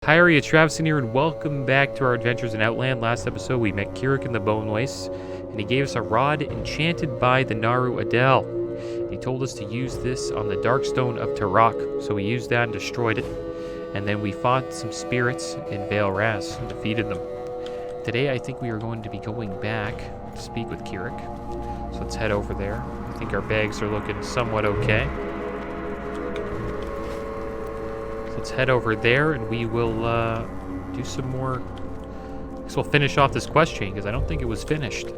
Hi, Traveston here, and welcome back to our adventures in Outland. Last episode, we met Kirik in the Bone Wastes, and he gave us a rod enchanted by the Naru Adel. He told us to use this on the Darkstone of Tarak, so we used that and destroyed it. And then we fought some spirits in Vale Ras and defeated them. Today, I think we are going to be going back to speak with Kirik. So let's head over there. I think our bags are looking somewhat okay. Let's head over there and we will do some more. I guess we'll finish off this quest chain because I don't think it was finished.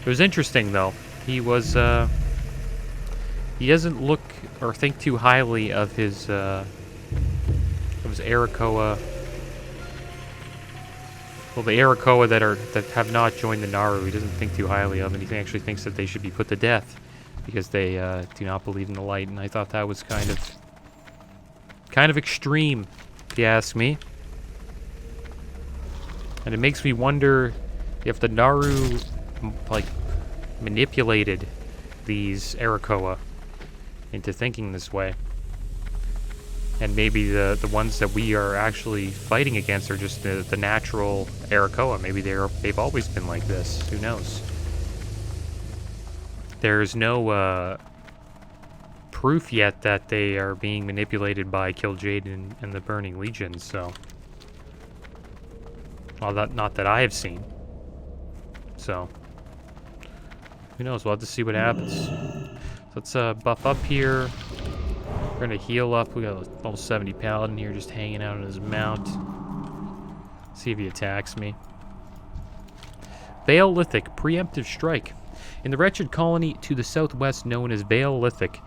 It was interesting though. He was he doesn't look or think too highly of his Arakoa. Well, the Arakoa that have not joined the Naru, he doesn't think too highly of, and he actually thinks that they should be put to death because they do not believe in the light. And I thought that was kind of extreme, if you ask me. And it makes me wonder if the Naru manipulated these Arakoa into thinking this way. And maybe the ones that we are actually fighting against are just the natural Arakoa. Maybe they've always been like this. Who knows? There's no proof yet that they are being manipulated by Kil'jaeden and the Burning Legion. So, well, not that I have seen. So, who knows? We'll have to see what happens. Let's buff up here. We're gonna heal up. We got a level 70 paladin here just hanging out on his mount. See if he attacks me. Vale Lithic, preemptive strike. In the wretched colony to the southwest known as Vale Lithic,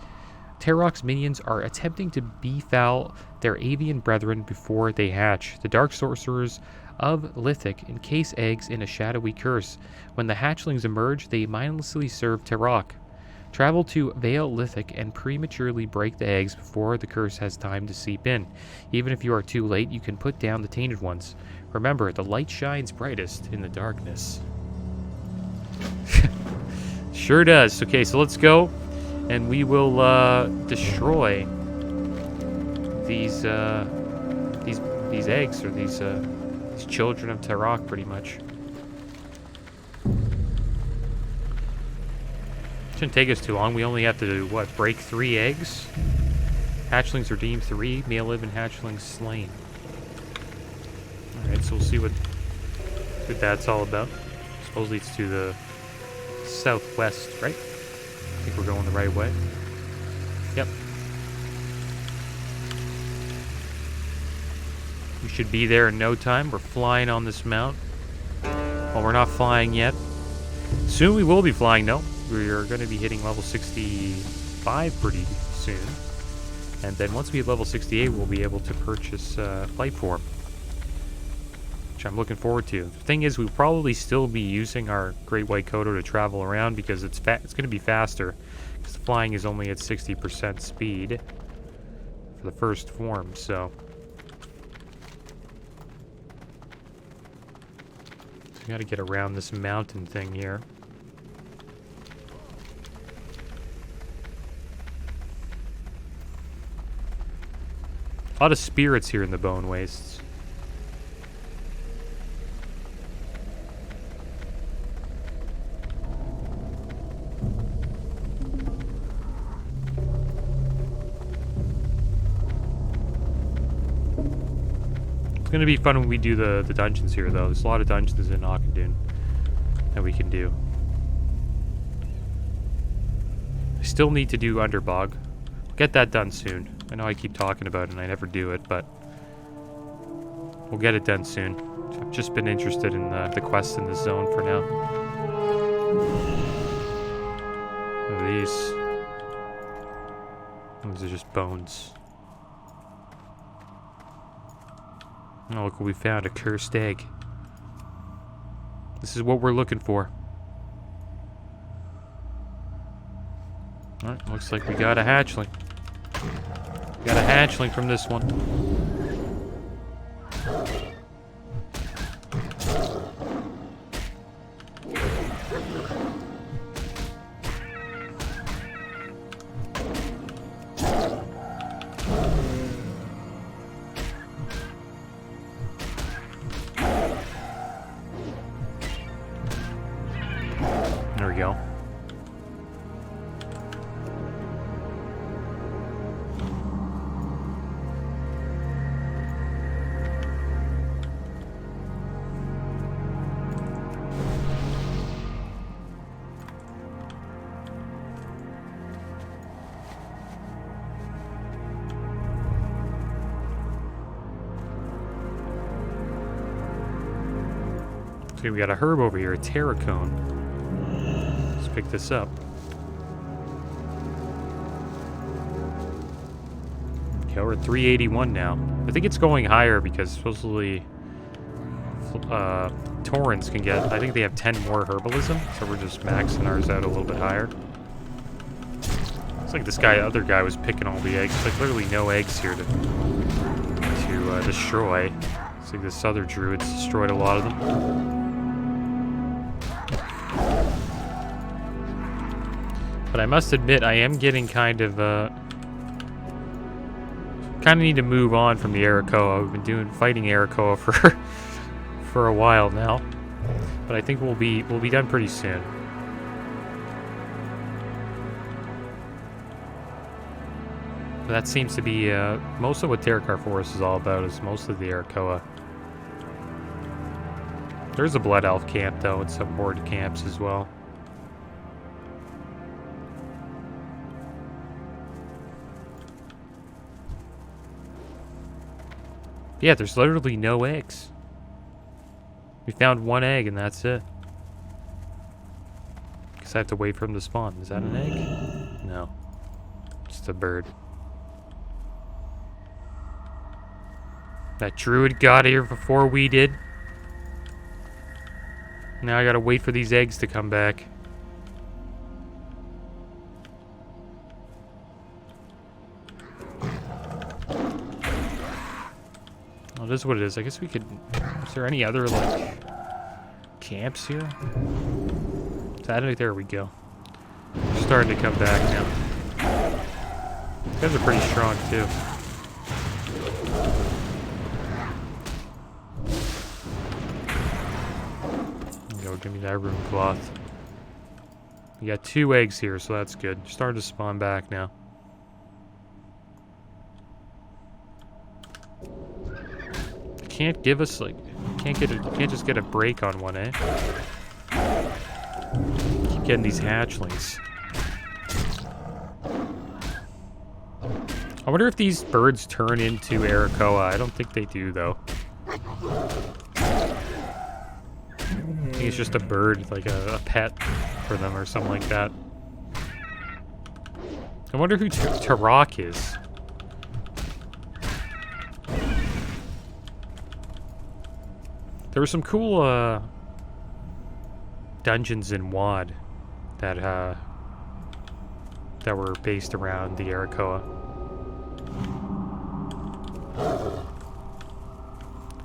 Tarak's minions are attempting to befoul their avian brethren before they hatch. The dark sorcerers of Lithic encase eggs in a shadowy curse. When the hatchlings emerge, they mindlessly serve Tarak. Travel to Vale Lithic and prematurely break the eggs before the curse has time to seep in. Even if you are too late, you can put down the tainted ones. Remember, the light shines brightest in the darkness. Sure does. Okay, so let's go, and we will destroy these eggs, or these children of Tarak, pretty much. Shouldn't take us too long. We only have to, break 3 eggs? Hatchlings redeemed 3, male living hatchlings slain. Alright, so we'll see what that's all about. Supposedly it's to the southwest, right? I think we're going the right way. Yep. We should be there in no time. We're flying on this mount. Well, we're not flying yet. Soon we will be flying, though. We're going to be hitting level 65 pretty soon. And then once we hit level 68, we'll be able to purchase flight form, which I'm looking forward to. The thing is, we'll probably still be using our Great White Kodo to travel around because it's going to be faster, because the flying is only at 60% speed for the first form, so we got to get around this mountain thing here. A lot of spirits here in the Bone Wastes. It's going to be fun when we do the dungeons here, though. There's a lot of dungeons in Auchindoun that we can do. I still need to do Underbog. Get that done soon. I know I keep talking about it and I never do it, but we'll get it done soon. I've just been interested in the quests in this zone for now. Look at these. Those are just bones. Oh, look what we found, a cursed egg. This is what we're looking for. Alright, looks like we got a hatchling. Got a hatchling from this one. So we got a herb over here, a terracone. Let's pick this up. Okay, we're at 381 now. I think it's going higher because supposedly Taurens can get, I think they have 10 more herbalism, so we're just maxing ours out a little bit higher. It's like this other guy was picking all the eggs. There's like literally no eggs here to destroy. It's like this other druid's destroyed a lot of them. But I must admit, I am getting kind of need to move on from the Arakoa. We've been fighting Arakoa for a while now, but I think we'll be done pretty soon. But that seems to be most of what Terakar Forest is all about. Is mostly the Arakoa. There's a Blood Elf camp though, and some Horde camps as well. Yeah, there's literally no eggs. We found one egg and that's it. Guess I have to wait for him to spawn. Is that an egg? No. Just a bird. That druid got here before we did. Now I gotta wait for these eggs to come back. Oh, this is what it is. I guess we could... Is there any other, like, camps here? There we go. They're starting to come back now. These guys are pretty strong, too. Go, give me that rune cloth. We got 2 eggs here, so that's good. Starting to spawn back now. Can't give us like can't just get a break on one, eh? Keep getting these hatchlings. I wonder if these birds turn into Arakoa. I don't think they do though. I think it's just a bird, like a pet for them or something like that. I wonder who Tarok is. There were some cool dungeons in WoD that were based around the Arakoa.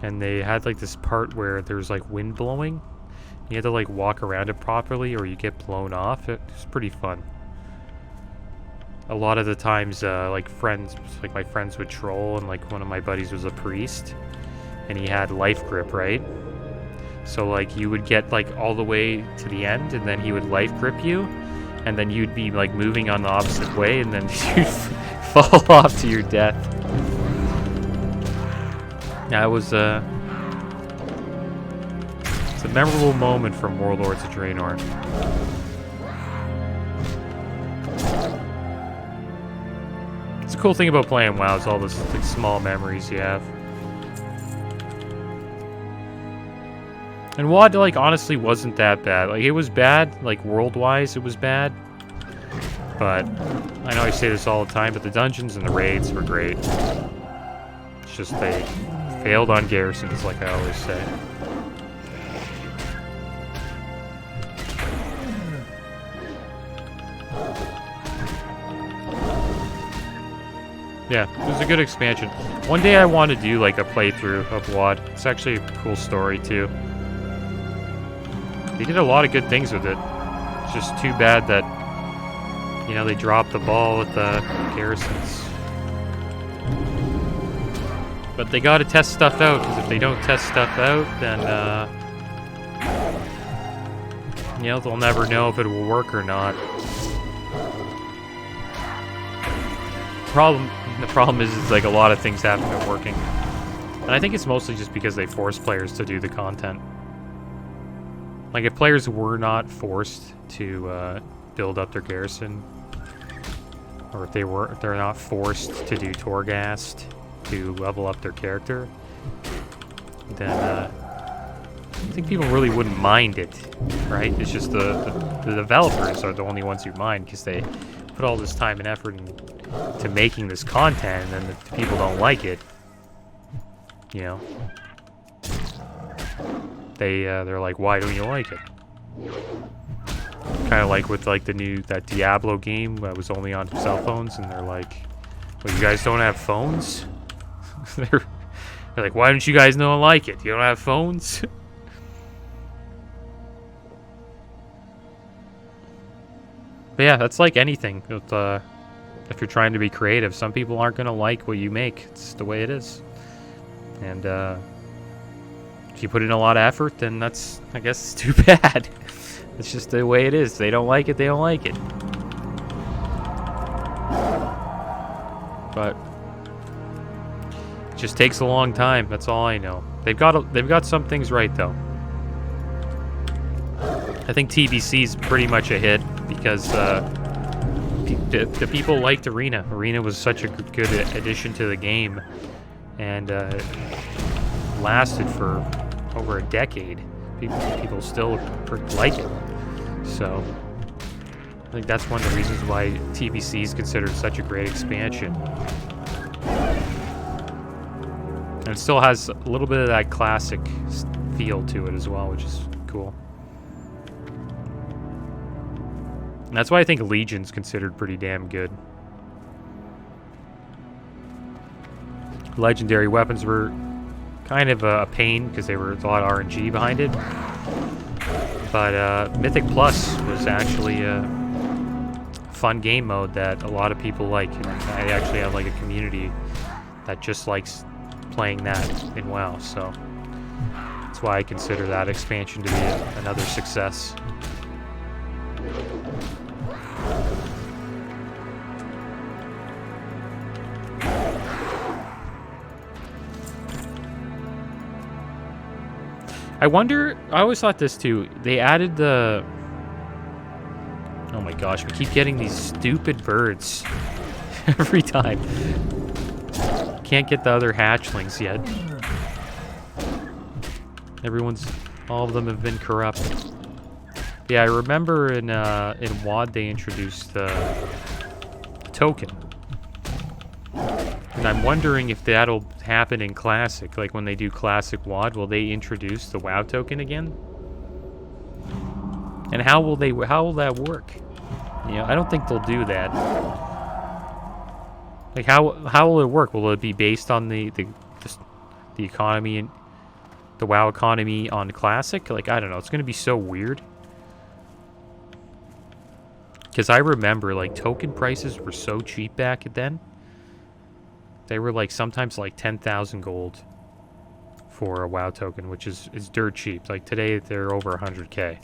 And they had like this part where there's like wind blowing. You had to like walk around it properly or you get blown off. It was pretty fun. A lot of the times like my friends would troll, and like one of my buddies was a priest. And he had life grip, right? So like you would get like all the way to the end, and then he would life grip you, and then you'd be like moving on the opposite way, and then you'd fall off to your death. That was it's a memorable moment from Warlords of Draenor. It's a cool thing about playing WoW is all those like small memories you have. And WoD, like, honestly wasn't that bad. Like, it was bad, like, world-wise, it was bad. But, I know I say this all the time, but the dungeons and the raids were great. It's just they failed on garrisons, like I always say. Yeah, it was a good expansion. One day I want to do, like, a playthrough of WoD. It's actually a cool story, too. They did a lot of good things with it. It's just too bad that, you know, they dropped the ball with the garrisons. But they gotta test stuff out, because if they don't test stuff out, then, you know, they'll never know if it will work or not. The problem is like a lot of things haven't been working. And I think it's mostly just because they force players to do the content. Like, if players were not forced to build up their garrison, or if they're not forced to do Torghast to level up their character, then think people really wouldn't mind it, right? It's just the developers are the only who mind, because they put all this time and effort into making this content, and then the people don't like it. You know, they're like, why don't you like it? Kind of like with like that Diablo game that was only on cell phones, and they're like, well, you guys don't have phones? they're like, why don't you guys not like it? You don't have phones? But yeah, that's like anything. If you're trying to be creative, some people aren't going to like what you make. It's the way it is. And if you put in a lot of effort, then that's, I guess, it's too bad. It's just the way it is. If they don't like it, they don't like it. But it just takes a long time. That's all I know. They've got some things right, though. I think TBC is pretty much a hit because the people liked Arena. Arena was such a good addition to the game, and lasted for over a decade. People still like it. So I think that's one of the reasons why TBC is considered such a great expansion. And it still has a little bit of that classic feel to it as well, which is cool. And that's why I think Legion's considered pretty damn good. Legendary weapons were kind of a pain because there was a lot of RNG behind it. But Mythic Plus was actually a fun game mode that a lot of people like. And I actually have like a community that just likes playing that in WoW. So that's why I consider that expansion to be another success. I wonder, I always thought this too, they added the, oh my gosh, we keep getting these stupid birds every time. Can't get the other hatchlings yet. All of them have been corrupt. Yeah, I remember in WoD they introduced the token. And I'm wondering if that'll happen in Classic. Like when they do Classic WoD, will they introduce the WoW token again? And how will that work? You know, I don't think they'll do that. Like how will it work? Will it be based on the economy and the WoW economy on Classic? Like, I don't know. It's going to be so weird. Because I remember like token prices were so cheap back then. They were like sometimes like 10,000 gold for a WoW token, which is dirt cheap. Like today they're over 100k.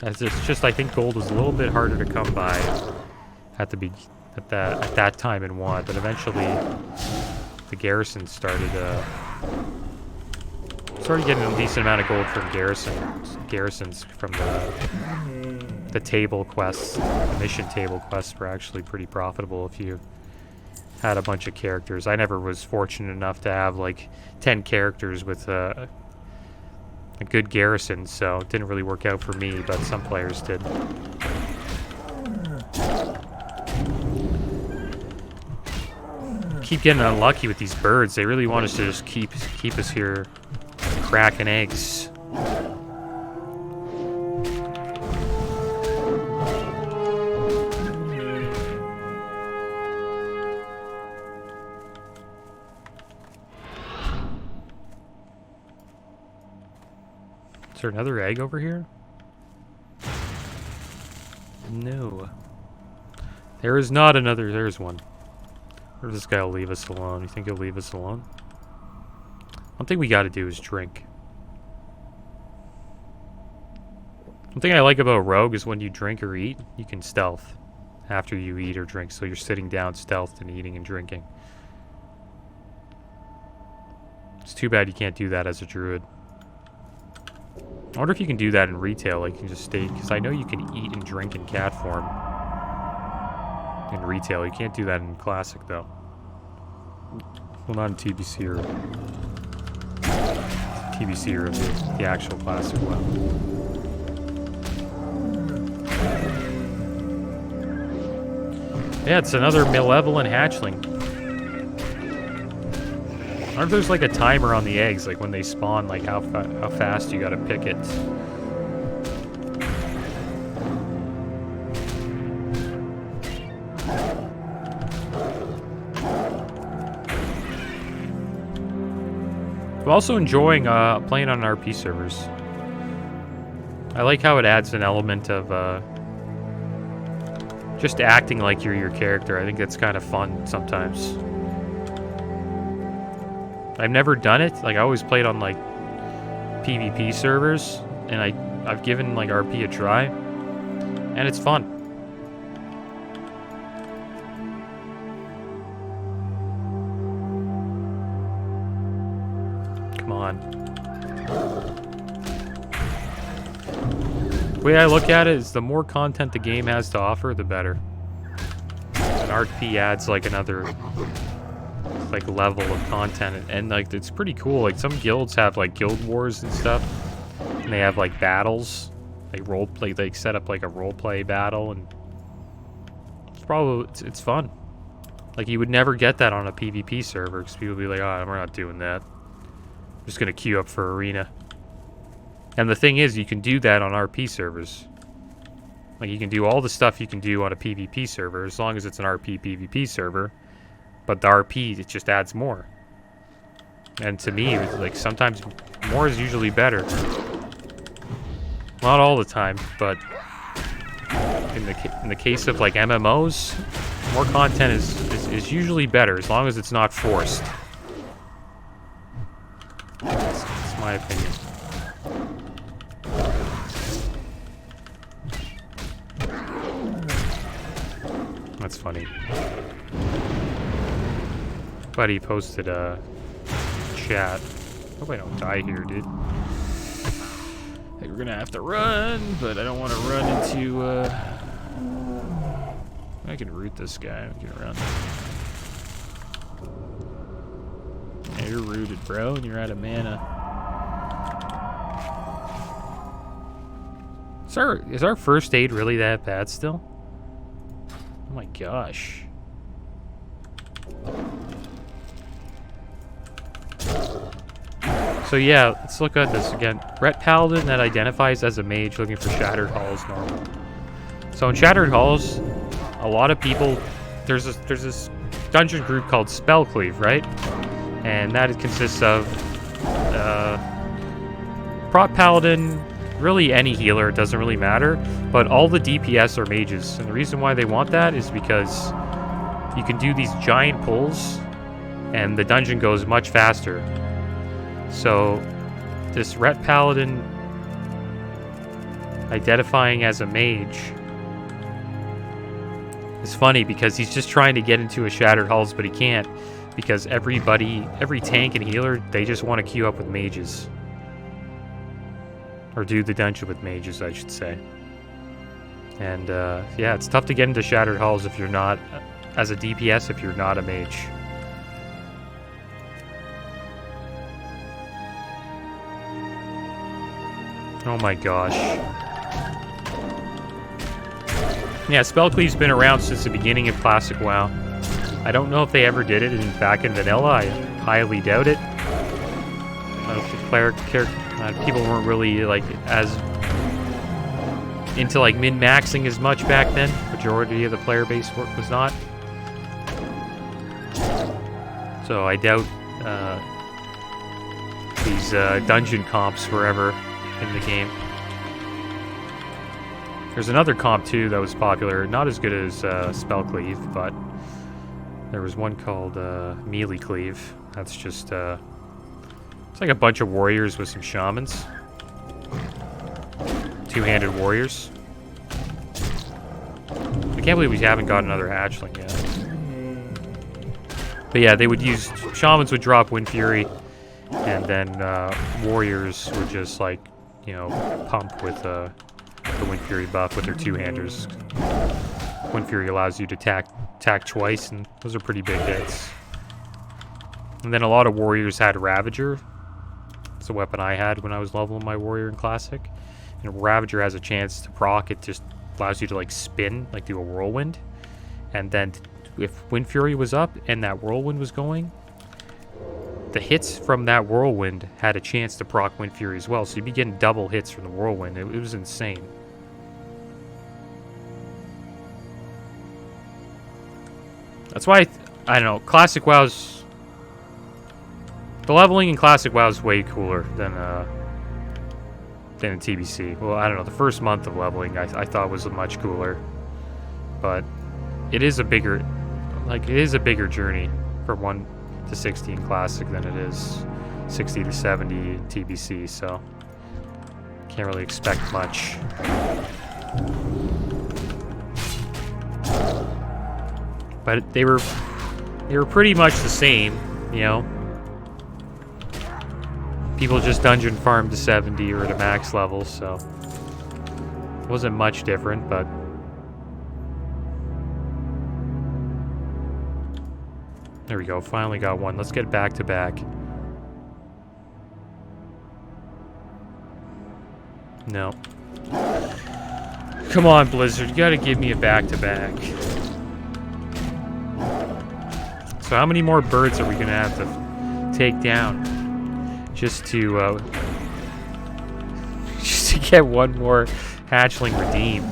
It's just I think gold was a little bit harder to come by at that time in WoD, but eventually the garrisons started getting a decent amount of gold from garrisons from the table quests. The mission table quests were actually pretty profitable if you had a bunch of characters. I never was fortunate enough to have like 10 characters with a good garrison, so it didn't really work out for me, but some players did. Keep getting unlucky with these birds. They really want us to just keep us here cracking eggs. Is there another egg over here? No. There is not another. There's one. Or this guy will leave us alone. You think he'll leave us alone? One thing we gotta do is drink. One thing I like about Rogue is when you drink or eat, you can stealth after you eat or drink. So you're sitting down stealthed and eating and drinking. It's too bad you can't do that as a druid. I wonder if you can do that in retail, like you can just stay, because I know you can eat and drink in cat form in retail. You can't do that in Classic, though. Well, not in TBC or TBC review, the actual classic WoW. Yeah, it's another malevolent hatchling. I wonder if there's like a timer on the eggs, like when they spawn, like how fast you gotta pick it. I'm also enjoying playing on RP servers. I like how it adds an element of just acting like you're your character. I think that's kind of fun sometimes. I've never done it. Like, I always played on like PvP servers, and I've given like RP a try, and it's fun. Come on. The way I look at it is the more content the game has to offer, the better. And RP adds like another like level of content, and like it's pretty cool. Like some guilds have like guild wars and stuff, and they have like battles, like role play. They set up like a role play battle, and it's fun. Like you would never get that on a PvP server because people would be like, "Oh, we're not doing that. I'm just gonna queue up for arena." And the thing is, you can do that on RP servers. Like you can do all the stuff you can do on a PvP server as long as it's an RP PvP server. But the RP, it just adds more. And to me, it's like sometimes more is usually better. Not all the time, but in the case of like MMOs, more content is usually better as long as it's not forced. That's my opinion. That's funny. Buddy posted a chat. Hope I don't die here, dude. Hey, we're gonna have to run, but I don't want to run into. I can root this guy. I can run. Yeah, you're rooted, bro, and you're out of mana. Is our first aid really that bad still? Oh my gosh. So yeah, let's look at this again. Ret Paladin that identifies as a mage looking for Shattered Halls normal. So in Shattered Halls, a lot of people, there's this dungeon group called Spellcleave, right? And that consists of Prot Paladin, really any healer, it doesn't really matter, but all the DPS are mages. And the reason why they want that is because you can do these giant pulls and the dungeon goes much faster. So this Ret Paladin identifying as a mage is funny because he's just trying to get into a Shattered Halls, but he can't because every tank and healer, they just want to queue up with mages. Or do the dungeon with mages, I should say. And yeah, it's tough to get into Shattered Halls if you're not, as a DPS, if you're not a mage. Oh my gosh. Yeah, Spellcleave's been around since the beginning of Classic WoW. I don't know if they ever did it back in Vanilla. I highly doubt it. People weren't really like as into like min-maxing as much back then. Majority of the player base was not. So I doubt these dungeon comps were ever in the game. There's another comp too that was popular, not as good as Spellcleave, but there was one called Melee Cleave. That's just it's like a bunch of warriors with some shamans. Two-handed warriors. I can't believe we haven't got another hatchling yet. But yeah, they would use shamans would drop Wind Fury, and then warriors would just like, you know, pump with the Wind Fury buff with their two-handers. Wind Fury allows you to attack twice, and those are pretty big hits. And then a lot of warriors had Ravager, It's a weapon I had when I was leveling my warrior in Classic. And Ravager has a chance to proc. It just allows you to like spin, like do a whirlwind. And then if Wind Fury was up and that whirlwind was going, the hits from that whirlwind had a chance to proc Wind Fury as well. So you'd be getting double hits from the whirlwind. It was insane. That's why I don't know. Classic WoW's the leveling in Classic WoW is way cooler than in TBC. Well, I don't know. The first month of leveling I thought was much cooler, but it is a bigger journey from 1 to 16 Classic than it is 60 to 70 TBC. So can't really expect much. But they were pretty much the same, you know. People just dungeon farmed to 70 or to max levels, so it wasn't much different, but there we go. Finally got one. Let's get back to back. No. Come on, Blizzard. You gotta give me a back to back. So how many more birds are we gonna have to take down just to get one more hatchling redeemed?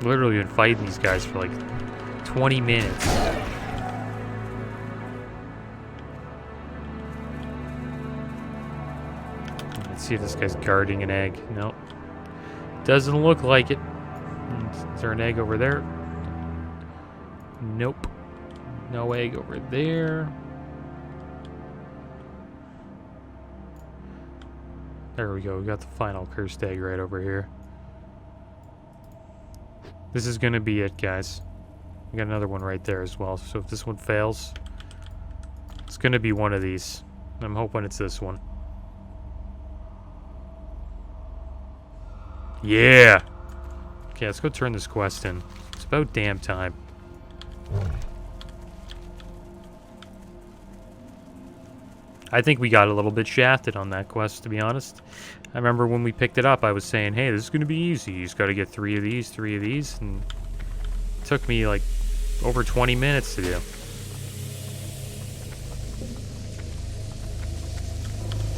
Literally been fighting these guys for like 20 minutes. Let's see if this guy's guarding an egg. Nope. Doesn't look like it. Is there an egg over there? Nope. No egg over there. There we go. We got the final cursed egg right over here. This is gonna be it, guys. We got another one right there as well. So if this one fails, it's gonna be one of these. I'm hoping it's this one. Yeah! Okay, let's go turn this quest in. It's about damn time. I think we got a little bit shafted on that quest, to be honest. I remember when we picked it up, I was saying, hey, this is going to be easy. You just got to get 3 of these, and it took me like over 20 minutes to do.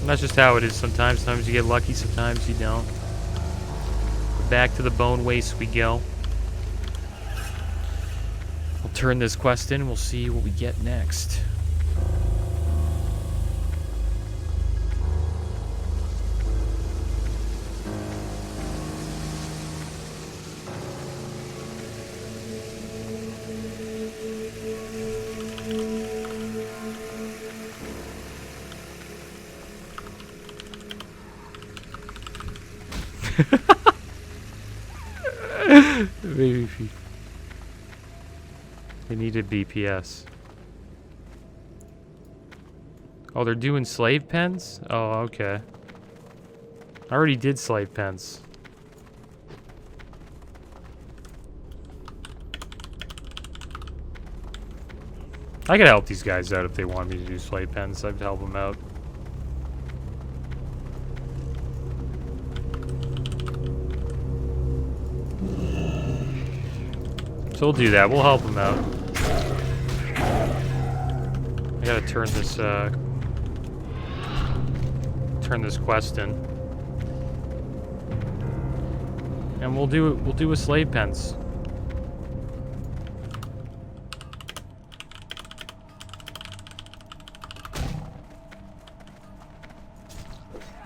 And that's just how it is sometimes. Sometimes you get lucky, sometimes you don't. Back to the bone waste we go. We'll turn this quest in and we'll see what we get next. They needed BPS. Oh, they're doing slave pens? Oh, okay. I already did slave pens. I could help these guys out if they want me to do slave pens. I'd help them out. So we'll do that. We'll help them out. I gotta turn this quest in, and we'll do a slave pens.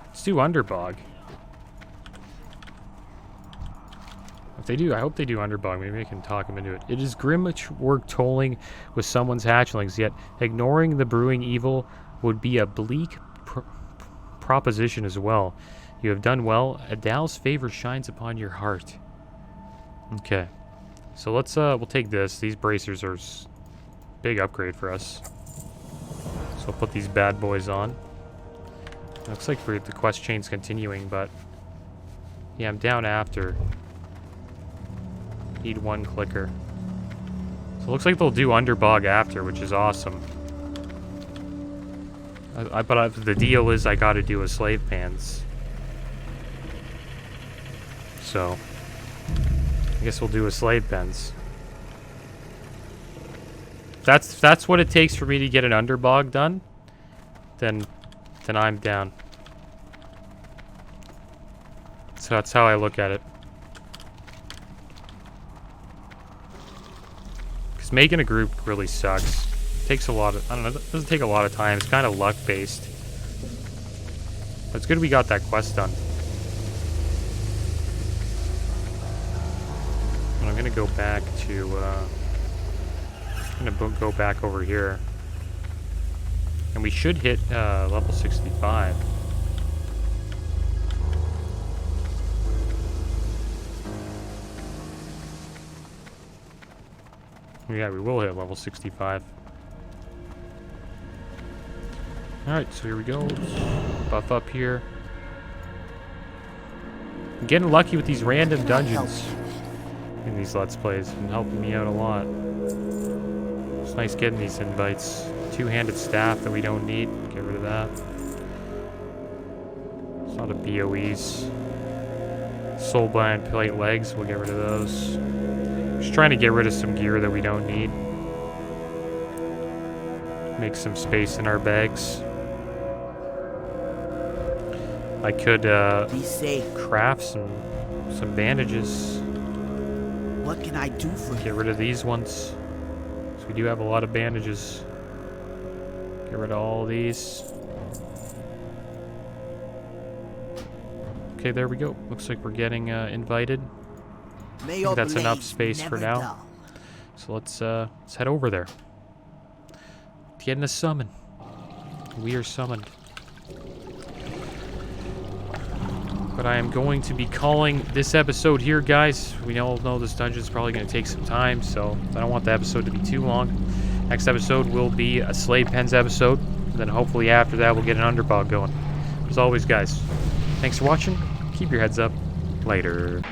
Let's do Underbog. If they do, I hope they do Underbog. Maybe I can talk them into it. It is grim work tolling with someone's hatchlings, yet ignoring the brewing evil would be a bleak proposition as well. You have done well. Adal's favor shines upon your heart. Okay. So let's, we'll take this. These bracers are big upgrade for us. So I'll put these bad boys on. Looks like the quest chain's continuing, but yeah, I'm down after. Need 1 clicker. looks like they'll do Underbog after, which is awesome. But the deal is I gotta do a slave pans. So, I guess we'll do a slave pens. That's what it takes for me to get an Underbog done. Then I'm down. So that's how I look at it. Because making a group really sucks. It takes a lot of, I don't know, it doesn't take a lot of time. It's kind of luck based. But it's good we got that quest done. And I'm gonna go back to, I'm gonna go back over here. And we should hit level 65. Yeah, we will hit level 65. Alright, so here we go. Let's buff up here. I'm getting lucky with these random dungeons in these Let's Plays. It's been helping me out a lot. It's nice getting these invites. Two-handed staff that we don't need. Get rid of that. It's not a BOEs. Soulblind plate legs. We'll get rid of those. Just trying to get rid of some gear that we don't need. Make some space in our bags. I could craft some bandages. What can I do for you? Get rid of these ones. So we do have a lot of bandages. Get rid of all of these. Okay, there we go. Looks like we're getting invited. I think that's enough space for now. So let's head over there. Getting a summon. We are summoned. But I am going to be calling this episode here, guys. We all know this dungeon is probably going to take some time, so I don't want the episode to be too long. Next episode will be a Slave Pens episode. Then hopefully after that we'll get an Underbog going. As always, guys, thanks for watching. Keep your heads up. Later.